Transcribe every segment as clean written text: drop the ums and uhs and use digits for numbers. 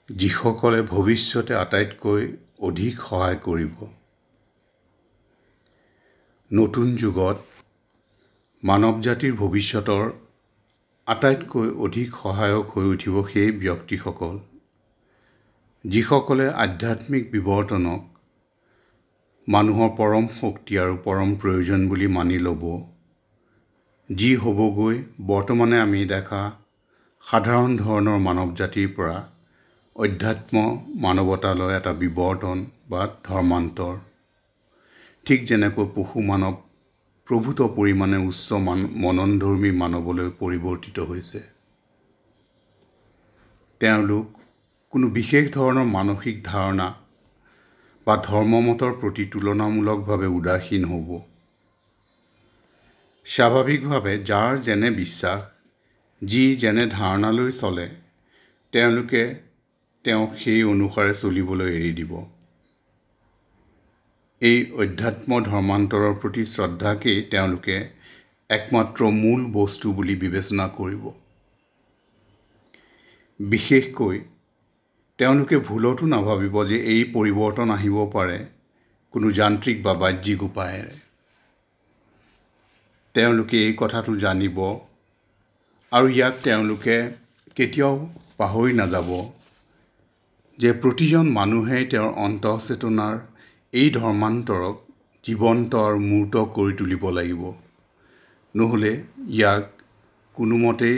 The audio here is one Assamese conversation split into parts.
যিসকলে ভৱিষ্যতে আটাইতকৈ অধিক সহায় কৰিব। নতুন যুগত মানৱ জাতিৰ ভৱিষ্যতৰ আটাইতকৈ অধিক সহায়ক হৈ উঠিব সেই ব্যক্তিসকল, যিসকলে আধ্যাত্মিক বিৱৰ্তনক মানুহৰ পৰম শক্তি আৰু পৰম প্ৰয়োজন বুলি মানি ল'ব, যি হ'বগৈ বৰ্তমানে আমি দেখা সাধাৰণ ধৰণৰ মানৱ জাতিৰ পৰা অধ্যাত্ম মানৱতালৈ এটা বিৱৰ্তন বা ধৰ্মান্তৰ। ঠিক যেনেকৈ পশু মানৱ প্ৰভূত পৰিমাণে উচ্চ মননধৰ্মী মানৱলৈ পৰিৱৰ্তিত হৈছে। তেওঁলোক কোনো বিশেষ ধৰণৰ মানসিক ধাৰণা বা ধৰ্মমতৰ প্ৰতি তুলনামূলকভাৱে উদাসীন হ'ব। স্বাভাৱিকভাৱে যাৰ যেনে বিশ্বাস, যি যেনে ধাৰণালৈ চলে, তেওঁলোকে তেওঁক সেই অনুসাৰে চলিবলৈ এৰি দিব। এই অধ্যাত্ম ধৰ্মান্তৰৰ প্ৰতি শ্ৰদ্ধাকেই তেওঁলোকে একমাত্ৰ মূল বস্তু বুলি বিবেচনা কৰিব। বিশেষকৈ তেওঁলোকে ভুলতো নাভাবিব যে এই পৰিৱৰ্তন আহিব পাৰে কোনো যান্ত্ৰিক বা বাহ্যিক উপায়েৰে। তেওঁলোকে এই কথাটো জানিব আৰু ইয়াক তেওঁলোকে কেতিয়াও পাহৰি নাযাব যে প্ৰতিজন মানুহেই তেওঁৰ অন্তঃচেতনাৰ এই ধৰ্মান্তৰক জীৱন্ত আৰু মূৰ্ত কৰি তুলিব লাগিব, নহ'লে ইয়াক কোনোমতেই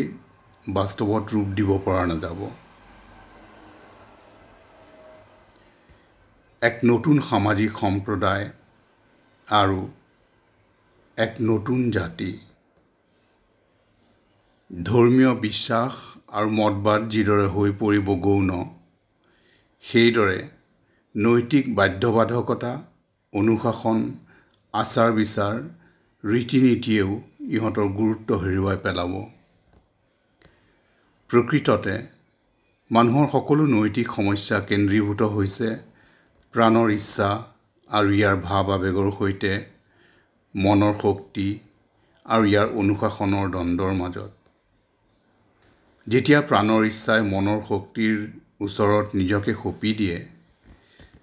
বাস্তৱত ৰূপ দিব পৰা নাযাব। এক নতুন সামাজিক সম্প্ৰদায় আৰু এক নতুন জাতি। ধৰ্মীয় বিশ্বাস আৰু মতবাদ যিদৰে হৈ পৰিব গৌণ, সেইদৰে নৈতিক বাধ্যবাধকতা, অনুশাসন, আচাৰ বিচাৰ, ৰীতি নীতিয়েও ইহঁতৰ গুৰুত্ব হেৰুৱাই পেলাব। প্ৰকৃততে মানুহৰ সকলো নৈতিক সমস্যা কেন্দ্ৰীভূত হৈছে প্ৰাণৰ ইচ্ছা আৰু ইয়াৰ ভাৱ আৱেগৰ সৈতে মনৰ শক্তি আৰু ইয়াৰ অনুশাসনৰ দ্বন্দ্বৰ মাজত। যেতিয়া প্ৰাণৰ ইচ্ছাই মনৰ শক্তিৰ ওচৰত নিজকে সঁপি দিয়ে,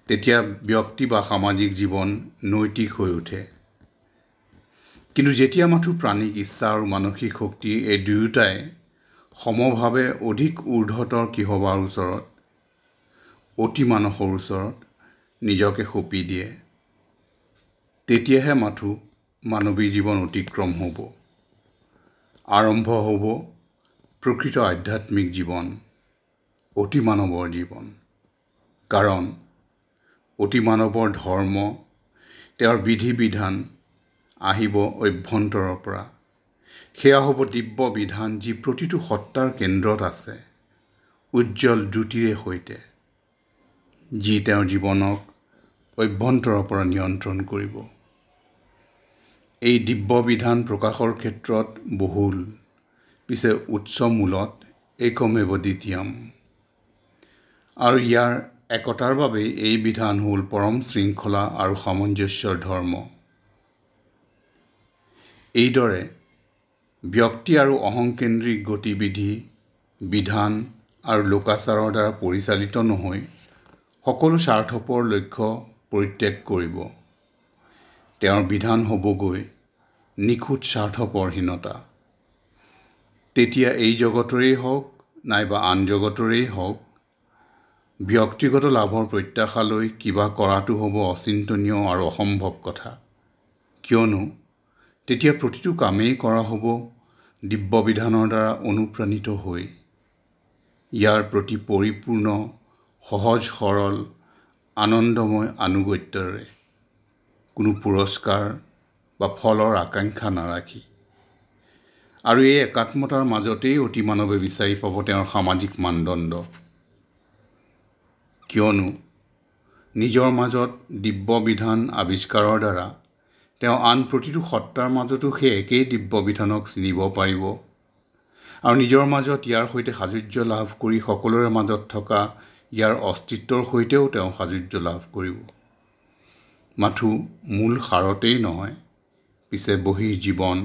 তেতিয়া ব্যক্তি বা সামাজিক জীৱন নৈতিক হৈ উঠে। কিন্তু যেতিয়া মাথো প্ৰাণিক ইচ্ছা আৰু মানসিক শক্তি এই দুয়োটাই সমভাৱে অধিক ঊৰ্ধ্বতৰ কিহবাৰ ওচৰত, অতি মানসৰ ওচৰত নিজকে সঁপি দিয়ে, তেতিয়াহে মাথো মানৱী জীৱন অতিক্ৰম হ'ব। আৰম্ভ হ'ব প্ৰকৃত আধ্যাত্মিক জীৱন, অতি মানৱৰ জীৱন। কাৰণ অতি মানৱৰ ধৰ্ম, তেওঁৰ বিধি বিধান আহিব অভ্যন্তৰৰ পৰা। সেয়া হ'ব দিব্য বিধান, যি প্ৰতিটো সত্তাৰ কেন্দ্ৰত আছে, উজ্জ্বল দ্যুতিৰে সৈতে, যি তেওঁৰ জীৱনক অভ্যন্তৰৰ পৰা নিয়ন্ত্ৰণ কৰিব। এই দিব্য বিধান প্ৰকাশৰ ক্ষেত্ৰত বহুল, পিছে উচ্চ মূলত একমেৱ দ্বিতীয়ম। আৰু ইয়াৰ একতাৰ বাবেই এই বিধান হ'ল পৰম শৃংখলা আৰু সামঞ্জস্যৰ ধৰ্ম। এইদৰে ব্যক্তি আৰু অহংকেন্দ্ৰিক গতিবিধি, বিধান আৰু লোকাচাৰৰ দ্বাৰা পৰিচালিত নহৈ সকলো স্বাৰ্থপৰ লক্ষ্য পৰিত্যাগ কৰিব। তেওঁৰ বিধান হ'বগৈ নিখুঁত স্বাৰ্থপৰহীনতা। তেতিয়া এই জগতৰেই হওক নাইবা আন জগতৰেই হওক, ব্যক্তিগত লাভৰ প্ৰত্যাশালৈ কিবা কৰাটো হ'ব অচিন্তনীয় আৰু অসম্ভৱ কথা। কিয়নো তেতিয়া প্ৰতিটো কামেই কৰা হ'ব দিব্য বিধানৰ দ্বাৰা অনুপ্ৰাণিত হৈ, ইয়াৰ প্ৰতি পৰিপূৰ্ণ সহজ সৰল আনন্দময় আনুগত্যৰে, কোনো পুৰস্কাৰ বা ফলৰ আকাংক্ষা নাৰাখি। আৰু এই একাত্মতাৰ মাজতেই অতি মানৱে বিচাৰি পাব তেওঁৰ সামাজিক মানদণ্ড। কিয়নো নিজৰ মাজত দিব্য বিধান আৱিষ্কাৰৰ দ্বাৰা তেওঁ আন প্ৰতিটো সত্তাৰ মাজতো সেই একেই দিব্য বিধানক চিনিব পাৰিব আৰু নিজৰ মাজত ইয়াৰ সৈতে সাযুজ্য লাভ কৰি সকলোৰে মাজত থকা ইয়াৰ অস্তিত্বৰ সৈতেও তেওঁ সাযুজ্য লাভ কৰিব। মাথো মূল সাৰতেই নহয়, পিছে বহি জীৱন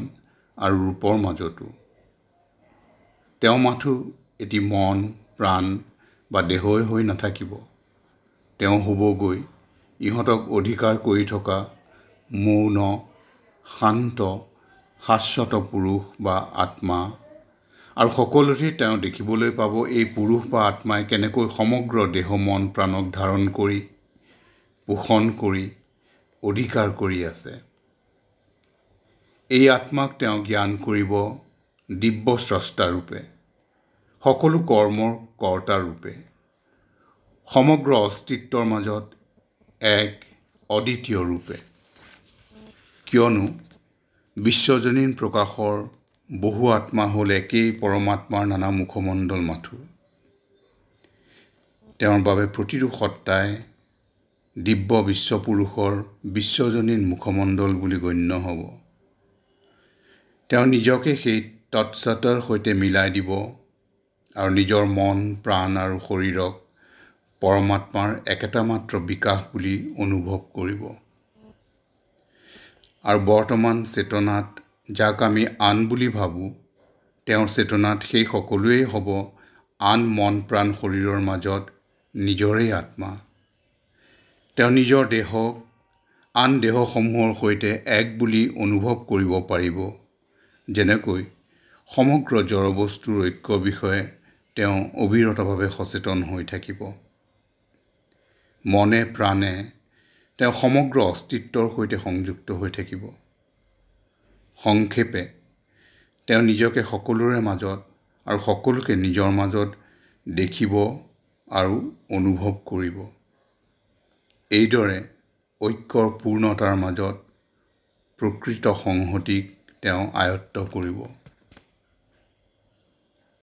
আৰু ৰূপৰ মাজতো তেওঁ মাথো এটি মন, প্ৰাণ, বা দেহই হৈ নাথাকিব। তেওঁ হ'বগৈ ইহঁতক অধিকাৰ কৰি থকা মৌন, শান্ত, শাশ্বত পুৰুষ বা আত্মা। আৰু সকলোতে তেওঁ দেখিবলৈ পাব এই পুৰুষ বা আত্মাই কেনেকৈ সমগ্ৰ দেহ মন প্ৰাণক ধাৰণ কৰি, পোষণ কৰি, অধিকাৰ কৰি আছে। এই আত্মাক তেওঁ জ্ঞান কৰিব দিব্য স্ৰষ্টা ৰূপে, সকলো কৰ্মৰ কৰ্তা ৰূপে, সমগ্ৰ অস্তিত্বৰ মাজত এক অদ্বিতীয় ৰূপে। কিয়নো বিশ্বজনীন প্ৰকাশৰ বহু আত্মা হ'ল একেই পৰমাত্মাৰ নানা মুখমণ্ডল মাথো। তেওঁৰ বাবে প্ৰতিটো সত্তাই দিব্য বিশ্বপুৰুষৰ বিশ্বজনীন মুখমণ্ডল বুলি গণ্য হ'ব। তেওঁ নিজকে সেই তৎসতৰ সৈতে মিলাই দিব আৰু নিজৰ মন, প্ৰাণ আৰু শৰীৰক পৰমাত্মাৰ একেটা মাত্ৰ বিকাশ বুলি অনুভৱ কৰিব। আৰু বৰ্তমান চেতনাত যাক আমি আন বুলি ভাবোঁ, তেওঁৰ চেতনাত সেই সকলোৱেই হ'ব আন মন, প্ৰাণ, শৰীৰৰ মাজত নিজৰেই আত্মা। তেওঁ নিজৰ দেহক আন দেহসমূহৰ সৈতে এক বুলি অনুভৱ কৰিব পাৰিব। যেনেকৈ সমগ্ৰ জড়বস্তুৰ ঐক্যৰ বিষয়ে তেওঁ অবিৰতভাৱে সচেতন হৈ থাকিব। মনে প্ৰাণে তেওঁ সমগ্ৰ অস্তিত্বৰ সৈতে সংযুক্ত হৈ থাকিব। সংক্ষেপে তেওঁ নিজকে সকলোৰে মাজত আৰু সকলোকে নিজৰ মাজত দেখিব আৰু অনুভৱ কৰিব। এইদৰে ঐক্যৰ পূৰ্ণতাৰ মাজত প্ৰকৃত সংহতিক তেওঁ আয়ত্ত কৰিব।